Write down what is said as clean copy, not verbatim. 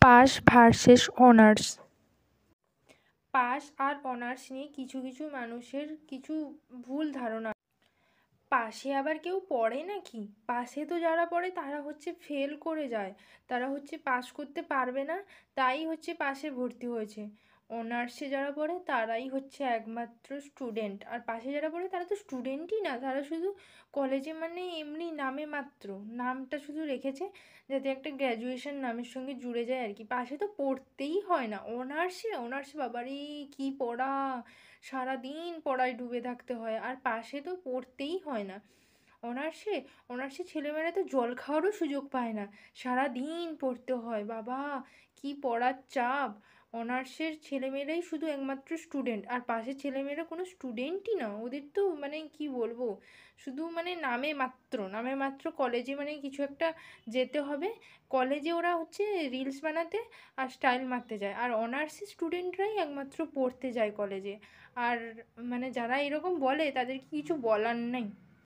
Pass versus honours. Pass আর honours নিয়ে কিছু কিছু মানুষের কিছু ভুল ধারণা। পাশে আবার কেউ পড়ে নাকি? পাশে তো যারা পড়ে তারা হচ্ছে ফেল করে যায়, তারা হচ্ছে পাস করতে পারবে না, তাই হচ্ছে পাশে ভর্তি হয়েছে। অনার্সে যারা পড়ে তারাই হচ্ছে একমাত্র স্টুডেন্ট, আর পাশে যারা পড়ে তারা তো স্টুডেন্টই না, তারা শুধু কলেজে মানে এমনি নামে মাত্র, নামটা শুধু রেখেছে যাতে একটা গ্র্যাজুয়েশন নামের সঙ্গে জুড়ে যায় আর কি। পাশে তো পড়তেই হয় না। অনার্সে বাবারে কি পড়া, সারাদিন পড়ায় ডুবে থাকতে হয়, আর পাশে তো পড়তেই হয় না। অনার্সে অনার্সে ছেলেমেয়েরা তো জল খাওয়ারও সুযোগ পায় না, সারাদিন পড়তে হয় বাবা, কি পড়ার চাপ। অনার্সের ছেলেমেয়েরাই শুধু একমাত্র স্টুডেন্ট, আর পাশের ছেলেমেয়েরা কোনো স্টুডেন্টই না, ওদের তো মানে কি বলবো, শুধু মানে নামে মাত্র কলেজে মানে কিছু একটা যেতে হবে, কলেজে ওরা হচ্ছে রিলস বানাতে আর স্টাইল মারতে যায়, আর অনার্সের স্টুডেন্টরাই একমাত্র পড়তে যায় কলেজে। আর মানে যারা এরকম বলে তাদের কিছু বলার নেই।